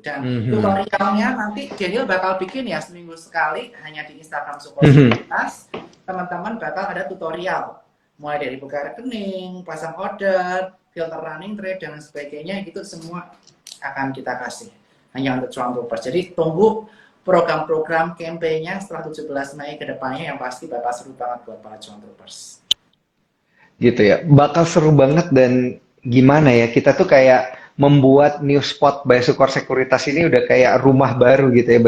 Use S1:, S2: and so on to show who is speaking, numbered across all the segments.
S1: Dan tutorialnya nanti Daniel bakal bikin ya seminggu sekali hanya di Instagram Support Sekuritas. Teman-teman bakal ada tutorial mulai dari buka rekening, pasang order, filter running trade dan sebagainya, gitu semua akan kita kasih hanya untuk cuan troopers. Jadi tunggu program-program campaign-nya setelah 17 Mei ke depannya yang pasti bakal seru banget buat para cuan troopers.
S2: Gitu ya. Bakal seru banget dan gimana ya, kita tuh kayak membuat New Spot by Sukor Sekuritas ini udah kayak rumah baru gitu ya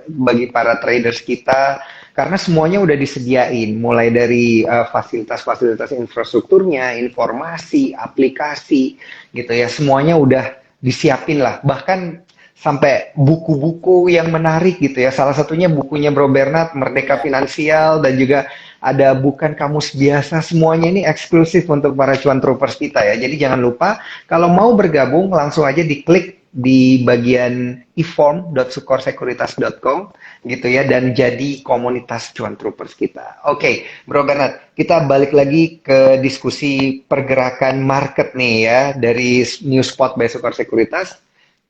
S2: bagi para traders kita karena semuanya udah disediain mulai dari fasilitas-fasilitas infrastrukturnya, informasi, aplikasi gitu ya. Semuanya udah disiapin lah. Bahkan sampai buku-buku yang menarik gitu ya. Salah satunya bukunya Bro Bernard, Merdeka
S1: Ya.
S2: Finansial, dan juga ada bukan kamus biasa, semuanya ini eksklusif untuk para cuan troopers kita ya. Jadi jangan lupa kalau mau bergabung langsung aja diklik di bagian e-form.sukorsekuritas.com gitu ya dan jadi komunitas cuan troopers kita. Oke, Bro Bernard, kita balik lagi ke diskusi pergerakan market nih ya dari New Spot by Sukor Sekuritas.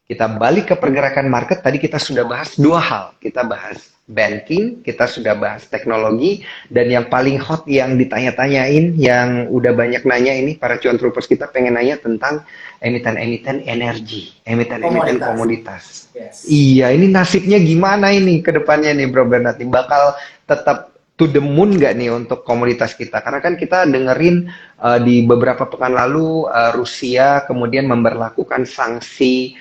S2: Kita balik ke pergerakan market, tadi kita sudah bahas dua hal. Kita bahas banking, kita sudah bahas teknologi, dan yang paling hot yang ditanya-tanyain, yang udah banyak nanya ini, para cuan troopers kita pengen nanya tentang emiten-emiten energi, emiten-emiten komoditas.
S1: Yes.
S2: Iya, ini nasibnya gimana ini ke depannya nih Bro Bernard? Bakal tetap to the moon nggak nih untuk komoditas kita? Karena kan kita dengerin di beberapa pekan lalu Rusia kemudian memberlakukan sanksi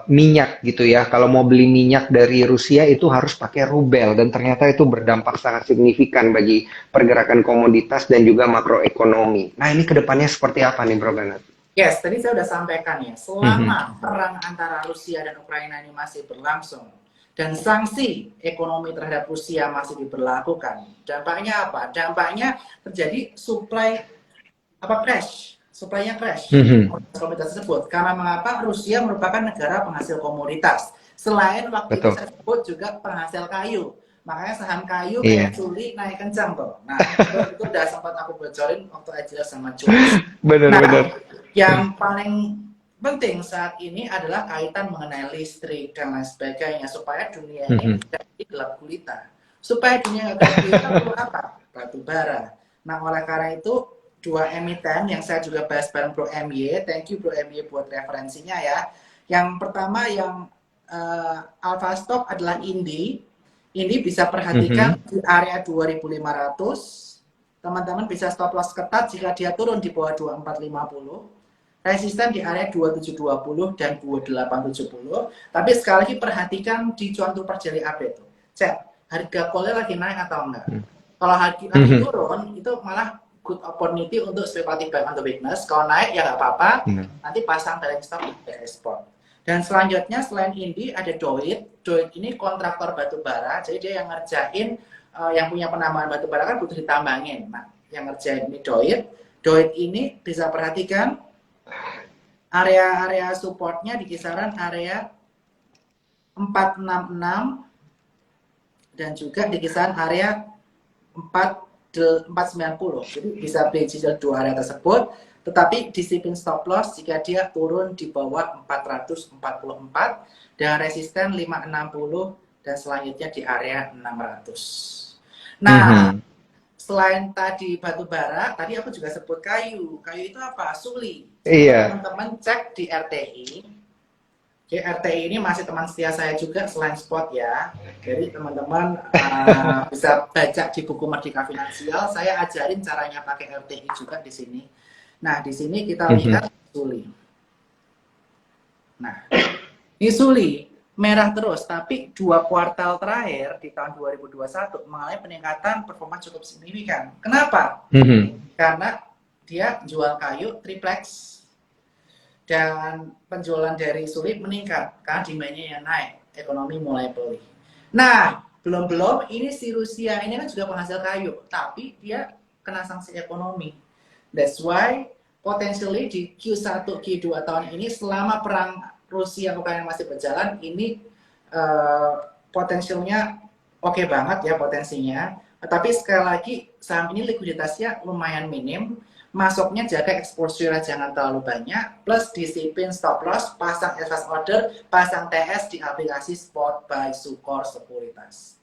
S2: minyak gitu ya. Kalau mau beli minyak dari Rusia itu harus pakai rubel dan ternyata itu berdampak sangat signifikan bagi pergerakan komoditas dan juga makroekonomi. Nah ini kedepannya seperti apa nih Bro Bernard?
S1: Yes, tadi saya sudah sampaikan ya, selama perang antara Rusia dan Ukraina ini masih berlangsung dan sanksi ekonomi terhadap Rusia masih diberlakukan, dampaknya apa? Dampaknya terjadi crash, supply-nya crash komoditas tersebut. Karena mengapa? Rusia merupakan negara penghasil komoditas. Selain waktu itu
S2: Betul.
S1: saya sebut juga penghasil kayu. Makanya saham kayu
S2: Iya.
S1: kayak Suli naik kencang tuh. Nah, itu udah sempat aku bocorin waktu aja sama Cuan.
S2: Benar-benar.
S1: Nah, yang paling penting saat ini adalah kaitan mengenai listrik dan lain sebagainya supaya dunia ini tidak gelap gulita. Supaya dunia gelap gulita perlu apa? Batu bara. Nah, oleh karena itu dua emiten yang saya juga bahas bareng Bro MY. Thank you Bro MY buat referensinya ya. Yang pertama yang Alpha Stock adalah Indi. Ini bisa perhatikan di area 2500. Teman-teman bisa stop loss ketat jika dia turun di bawah 2450. Resisten di area 2720 dan 2870. Tapi sekali lagi perhatikan di cuan trooper daily update tuh. Cek, harga call-nya lagi naik atau enggak. Kalau lagi turun, itu malah good opportunity untuk speculative buy on the weakness. Kalau naik ya nggak apa-apa, nanti pasang trailing stop di spot. Dan selanjutnya selain Indi ada Doit. Doit ini kontraktor batu bara, jadi dia yang ngerjain yang punya penambangan batu bara kan butuh ditambangin. Nah, yang ngerjain ini Doit. Doit ini bisa perhatikan area-area supportnya di kisaran area 466 dan juga di kisaran area 490. Jadi bisa bridge dua area tersebut, tetapi disiplin stop loss jika dia turun di bawah 444 dan resisten 560 dan selanjutnya di area 600. Nah, selain tadi batu bara, tadi aku juga sebut kayu. Kayu itu apa? Suli.
S2: Iya.
S1: Teman-teman cek di RTI. Jadi RTI ini masih teman setia saya juga selain spot ya. Jadi teman-teman bisa baca di buku Merdeka Finansial. Saya ajarin caranya pakai RTI juga di sini. Nah, di sini kita lihat Suli. Nah, ini Suli merah terus, tapi 2 kuartal terakhir di tahun 2021 mengalami peningkatan performa cukup signifikan. Kenapa? Karena dia jual kayu triplex dan penjualan dari Suli meningkat karena demand-nya yang naik, ekonomi mulai pulih. Nah, belum ini si Rusia ini kan juga penghasil kayu, tapi dia kena sanksi ekonomi. That's why potentially di Q1, Q2 tahun ini selama perang Rusia Ukraina masih berjalan, ini potensialnya oke banget ya potensinya. Tapi sekali lagi saham ini likuiditasnya lumayan minim, masuknya jaga exposure jangan terlalu banyak, plus disiplin stop loss, pasang advance order, pasang TS di aplikasi spot buy Sukor Sekuritas.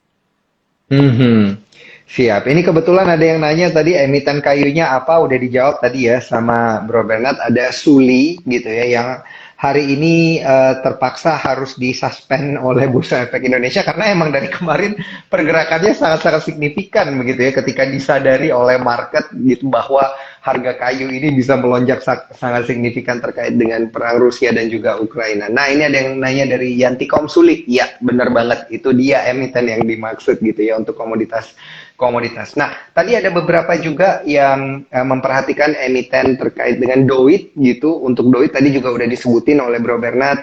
S2: Mhm. Siap. Ini kebetulan ada yang nanya tadi emiten kayunya apa, udah dijawab tadi ya sama Bro Bernard. Ada Suli gitu ya yang hari ini terpaksa harus disuspend oleh Bursa Efek Indonesia karena emang dari kemarin pergerakannya sangat-sangat signifikan begitu ya ketika disadari oleh market gitu bahwa harga kayu ini bisa melonjak sangat signifikan terkait dengan perang Rusia dan juga Ukraina. Nah, ini ada yang nanya dari Yanti Komsulik. Ya, benar banget. Itu dia emiten yang dimaksud gitu ya untuk komoditas. Nah, tadi ada beberapa juga yang memperhatikan emiten terkait dengan DOIT gitu. Untuk DOIT tadi juga udah disebutin oleh Bro Bernard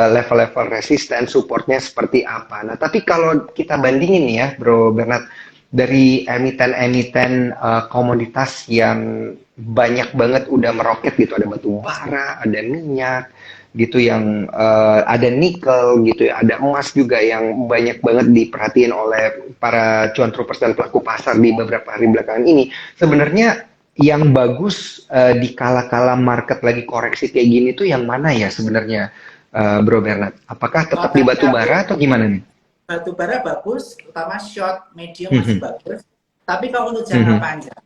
S2: level-level resisten, supportnya seperti apa. Nah, tapi kalau kita bandingin nih ya, Bro Bernard, dari emiten-emiten komoditas yang banyak banget udah meroket gitu, ada batu bara, ada minyak gitu yang ada nikel gitu ya, ada emas juga yang banyak banget diperhatiin oleh para cuan troopers dan pelaku pasar di beberapa hari belakangan ini. Sebenarnya yang bagus di kala-kala market lagi koreksi kayak gini tuh yang mana ya sebenarnya, Bro Bernard? Apakah tetap di batu bara atau gimana nih?
S1: Batu bara bagus, utama short, medium masih
S2: Mhm,
S1: bagus. Tapi kalau untuk jangka
S2: mhm,
S1: panjang,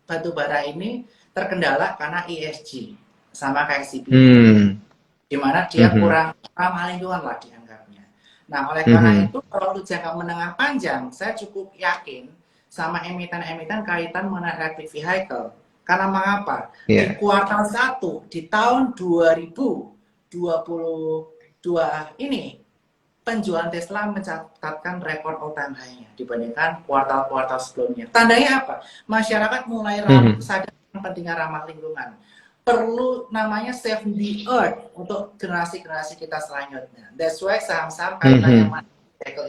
S1: batu bara ini terkendala karena ESG, sama kayak CPO,
S2: hmm,
S1: di mana dia
S2: mhm,
S1: kurang ramah lingkungan lah dianggapnya. Nah, oleh karena
S2: mhm,
S1: itu, kalau untuk jangka menengah panjang, saya cukup yakin sama emiten-emiten kaitan mengenai electric vehicle. Karena mengapa? Di
S2: ya,
S1: kuartal 1 di tahun 2022 ini, penjualan Tesla mencatatkan rekor all-time high-nya dibandingkan kuartal-kuartal sebelumnya. Tandanya apa? Masyarakat mulai
S2: mhm,
S1: sadar pentingnya ramah lingkungan. Perlu namanya save the earth untuk generasi-generasi kita selanjutnya. That's why saham-saham kaitannya
S2: mhm,
S1: sama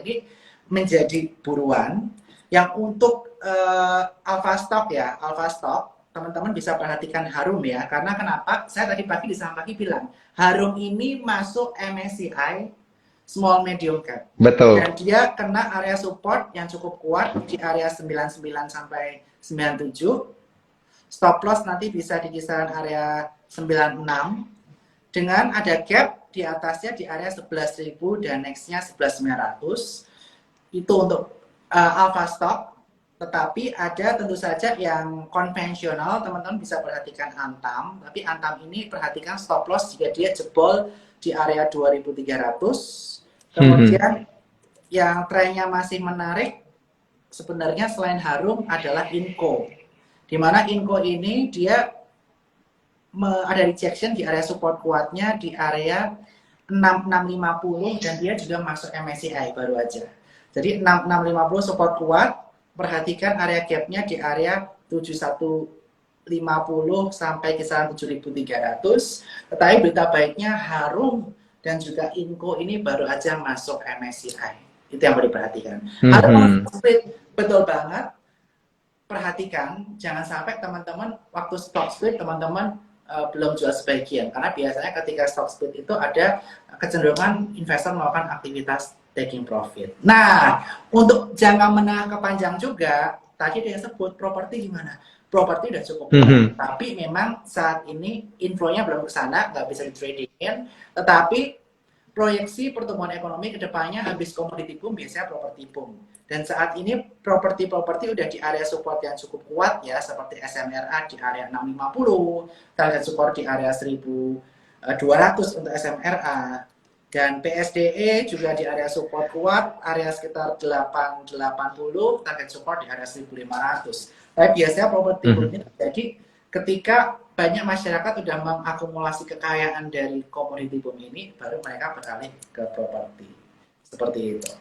S1: ini menjadi buruan yang untuk Alpha Stock ya, Alpha Stock teman-teman bisa perhatikan Harum ya, karena kenapa? Saya tadi pagi di saham pagi bilang Harum ini masuk MSCI small medium cap
S2: betul.
S1: dan dia kena area support yang cukup kuat di area 99 sampai 97. Stop loss nanti bisa di kisaran area 96 dengan ada gap di atasnya di area 11.000 dan nextnya 11.900. Itu untuk alpha stock. Tetapi ada tentu saja yang konvensional, teman-teman bisa perhatikan Antam, tapi Antam ini perhatikan stop loss jika dia jebol di area 2.300.
S2: Mhm,
S1: Kemudian yang trennya masih menarik sebenarnya selain Harum adalah Inco, di mana Inco ini dia ada rejection di area support kuatnya di area 6650 dan dia juga masuk MSCI baru aja. Jadi 6650 support kuat, perhatikan area gapnya di area 7150 sampai kisaran 7300. Tetapi berita baiknya Harum dan juga Inco ini baru aja masuk MSCI. Itu yang perlu diperhatikan. Harum
S2: mhm,
S1: betul banget, perhatikan jangan sampai teman-teman waktu stock split teman-teman belum jual sebagian, karena biasanya ketika stock split itu ada kecenderungan investor melakukan aktivitas taking profit. Nah, untuk jangka menengah ke panjang juga tadi dia sebut properti gimana? Properti udah cukup kuat,
S2: mhm,
S1: tapi memang saat ini inflonya belum ke sana, nggak bisa di tradingin. Tetapi proyeksi pertumbuhan ekonomi ke depannya habis komoditi boom biasanya properti boom. Dan saat ini properti-properti udah di area support yang cukup kuat ya, seperti SMRA di area 650, target support di area 1200 untuk SMRA. Dan PSDE juga di area support kuat, area sekitar 880, target support di area 1500. Tapi biasanya properti boom
S2: mhm.
S1: ini terjadi ketika banyak masyarakat sudah mengakumulasi kekayaan dari komoditi boom ini, baru mereka beralih ke properti. Seperti itu.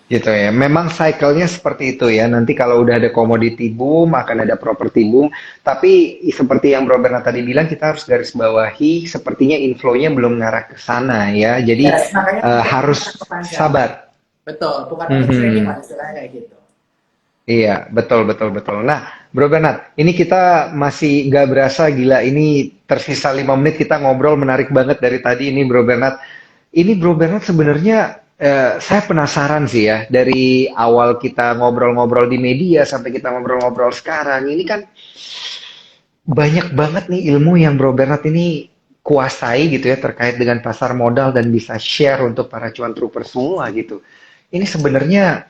S2: Gitu ya. Memang cycle-nya seperti itu ya. Nanti kalau udah ada commodity boom, akan ada property boom. Tapi seperti yang Bro Bernard tadi bilang, kita harus garis bawahi, sepertinya inflow-nya belum ngarah ke sana ya. Jadi
S1: Yes, makanya untuk menengah
S2: harus
S1: ke panjang.
S2: sabar.
S1: Betul, bukan untuk trading lah
S2: Mhm.
S1: istilahnya kayak gitu.
S2: Iya, betul, betul, betul. Nah, Bro Bernard, ini kita masih nggak berasa gila. Ini tersisa 5 menit kita ngobrol menarik banget dari tadi ini, Bro Bernard. Ini Bro Bernard sebenarnya saya penasaran sih ya dari awal kita ngobrol-ngobrol di media sampai kita ngobrol-ngobrol sekarang ini kan banyak banget nih ilmu yang Bro Bernard ini kuasai gitu ya terkait dengan pasar modal dan bisa share untuk para cuan trooper semua gitu. Ini sebenarnya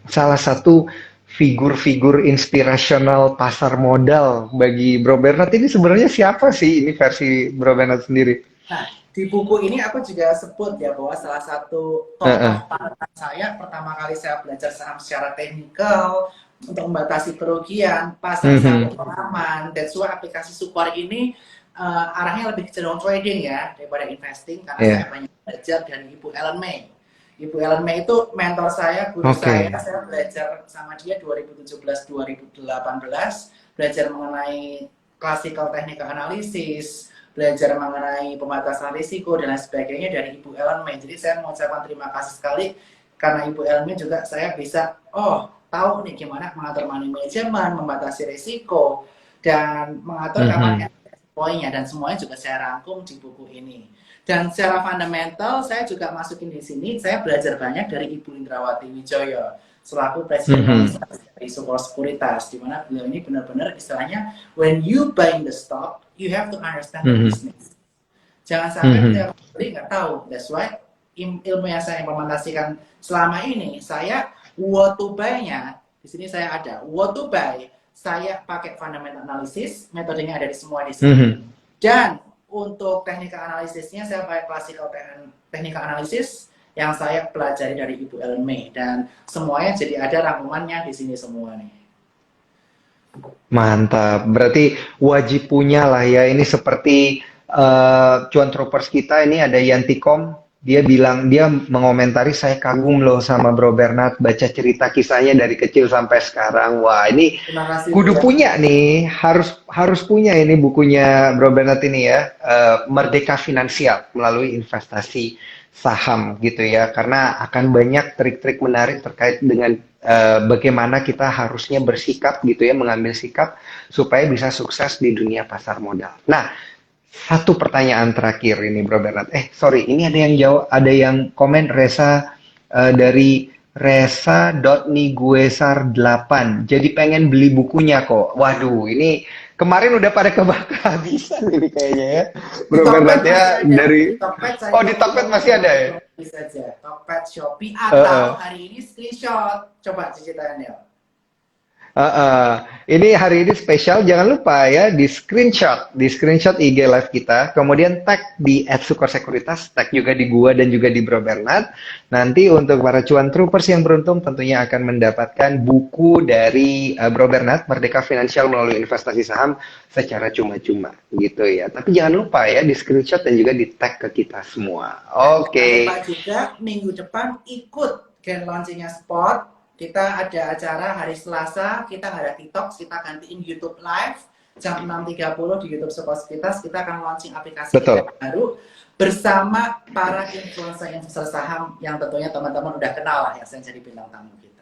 S2: salah satu figur-figur inspirasional pasar modal bagi Bro Bernard ini sebenarnya siapa sih ini versi Bro Bernard sendiri?
S1: Nah, di buku ini aku juga sebut ya bahwa salah satu
S2: Heeh.
S1: tokoh panutan saya pertama kali saya belajar saham secara teknikal untuk membatasi kerugian, pasang saham
S2: Mhm.
S1: untuk aman, dan why aplikasi Sukor ini arahnya lebih cenderung trading ya daripada investing karena saya
S2: Ya.
S1: banyak belajar dari Ibu Ellen May. Ibu Ellen May itu mentor saya, guru
S2: Oke.
S1: saya belajar sama dia 2017-2018, belajar mengenai classical technical analysis, belajar mengenai pembatasan risiko dan lain sebagainya dari Ibu Ellen May. Jadi saya mengucapkan terima kasih sekali karena Ibu Ellen May juga saya bisa tahu nih gimana mengatur money management, membatasi risiko dan mengatur kapan
S2: Mhm.
S1: poinnya, dan semuanya juga saya rangkum di buku ini. Dan secara fundamental saya juga masukin di sini, saya belajar banyak dari Ibu Indrawati Wijoyo selaku Presiden
S2: Mhm.
S1: Komisaris dari Sukor Sekuritas, di mana beliau ini benar-benar istilahnya when you buying the stock, you have to understand the
S2: Mhm.
S1: business. Jangan sampai
S2: Mhm.
S1: ketika beli nggak tahu. That's why ilmu yang saya implementasikan selama ini, saya what to buy-nya di sini saya ada. What to buy, saya pakai fundamental analysis, metodenya ada di semua di sini.
S2: Mhm.
S1: Dan untuk technical analisisnya saya pakai classical technical analysis yang saya pelajari dari Ibu Ellen May, dan semuanya jadi ada rangkumannya di sini semua nih.
S2: Mantap. Berarti wajib punya lah ya. Ini seperti cuan troopers kita ini ada Yantikom. Dia bilang dia mengomentari saya kagum loh sama Bro Bernard baca cerita kisahnya dari kecil sampai sekarang. Wah, ini
S1: Terima kasih Bu
S2: kudu
S1: ya.
S2: punya nih. Harus harus punya ini bukunya Bro Bernard ini ya. Merdeka Finansial melalui investasi saham gitu ya. Karena akan banyak trik-trik menarik terkait dengan bagaimana kita harusnya bersikap gitu ya, mengambil sikap supaya bisa sukses di dunia pasar modal. Nah, satu pertanyaan terakhir ini Bro Bernard. Sorry, ini ada yang jawab, ada yang komen Resa dari Resa.niguesar 8. Jadi pengen beli bukunya kok. Waduh, ini kemarin udah pada kehabisan ini kayaknya ya.
S1: Di
S2: Bro
S1: Tokped
S2: Bernard
S1: masih
S2: ya
S1: ada. Di
S2: dari
S1: Tokped saya
S2: Oh, di
S1: tunggu
S2: Tokped masih ada
S1: teman-teman
S2: ya?
S1: itu bisa saja. Tokped, Shopee, atau
S2: Heeh.
S1: hari ini screenshot. Coba cicilannya.
S2: Heeh. Ini hari ini spesial, jangan lupa ya di screenshot IG live kita, kemudian tag di @sukorsekuritas, tag juga di gua dan juga di Bro Bernard. Nanti untuk para cuan troopers yang beruntung tentunya akan mendapatkan buku dari Bro Bernard, Merdeka Finansial melalui investasi saham secara cuma-cuma gitu ya. Tapi jangan lupa ya di screenshot dan juga di tag ke kita semua.
S1: Dan jangan lupa
S2: Oke.
S1: juga minggu depan ikut grand launchingnya Spot. Kita ada acara hari Selasa, kita nggak ada TikTok, kita gantiin YouTube Live jam 6.30 di YouTube Sekuritas. Kita akan launching aplikasi kita
S2: Betul.
S1: yang baru bersama para influencer saham yang tentunya teman-teman udah kenal lah yang saya jadi bintang tamu kita.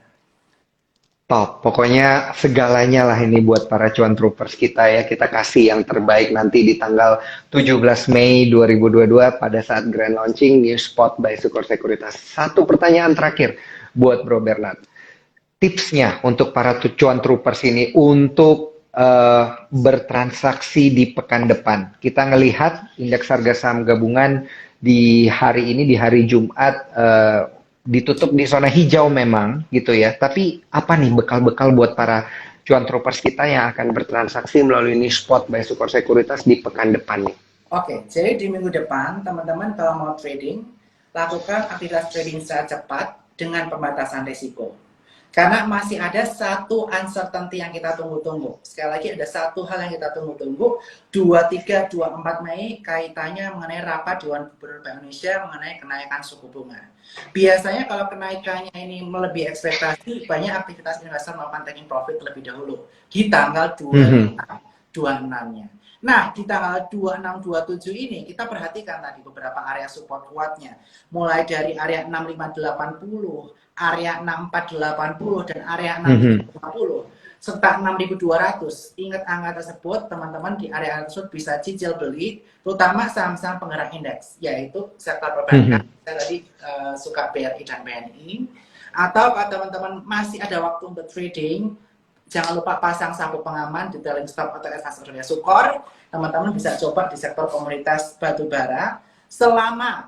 S2: Top, pokoknya segalanya lah ini buat para cuan troopers kita ya. Kita kasih yang terbaik nanti di tanggal 17 Mei 2022 pada saat grand launching New Spot by Sukor Sekuritas. Satu pertanyaan terakhir buat Bro Bernard. Tipsnya untuk para cuan troopers ini untuk bertransaksi di pekan depan. Kita ngelihat indeks harga saham gabungan di hari ini, di hari Jumat, ditutup di zona hijau memang gitu ya. Tapi apa nih bekal-bekal buat para cuan troopers kita yang akan bertransaksi melalui ini spot by Sukor Sekuritas di pekan depan nih?
S1: Oke, jadi di minggu depan teman-teman kalau mau trading, lakukan aktivitas trading secara cepat dengan pembatasan risiko. Karena masih ada satu uncertainty yang kita tunggu-tunggu. Sekali lagi ada satu hal yang kita tunggu-tunggu. 23, 24 Mei kaitannya mengenai rapat Dewan Gubernur Bank Indonesia mengenai kenaikan suku bunga. Biasanya kalau kenaikannya ini melebihi ekspektasi, banyak aktivitas investor melakukan taking profit terlebih dahulu. Di tanggal 25,
S2: Mhm.
S1: 26-nya. Nah, di tanggal 26, 27 ini kita perhatikan tadi beberapa area support kuatnya. Mulai dari area 6580, area 6480, dan area
S2: Mhm.
S1: 6050 serta 6200. Ingat angka tersebut, teman-teman di area tersebut bisa cicil beli, terutama saham-saham penggerak indeks, yaitu sektor perbankan.
S2: Mhm.
S1: Saya tadi suka BRI dan BNI. Atau kalau teman-teman masih ada waktu untuk trading, Jangan lupa pasang sabuk pengaman, detailing stop atau advisory Sukor. Teman-teman bisa coba di sektor komoditas batubara. Selama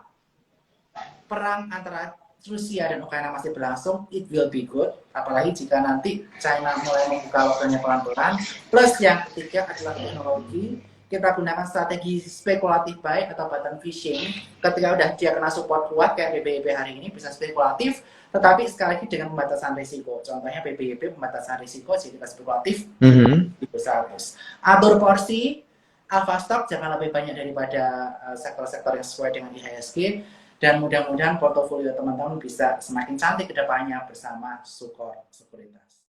S1: perang antara Rusia dan Ukraina masih berlangsung, it will be good. Apalagi jika nanti China mulai membuka lockdownnya pelan-pelan. Plus yang ketiga adalah teknologi. Kita gunakan strategi spekulatif buy atau button fishing. Ketika udah dia kena support kuat kayak BBIB hari ini bisa spekulatif, tetapi sekali lagi dengan pembatasan risiko. Contohnya BBIB pembatasan risiko jika spekulatif bisa hapus. Atur porsi, alpha stock jangan lebih banyak daripada sektor-sektor yang sesuai dengan IHSG. Dan mudah-mudahan portofolio teman-teman bisa semakin cantik ke depannya bersama Sukor Sekuritas.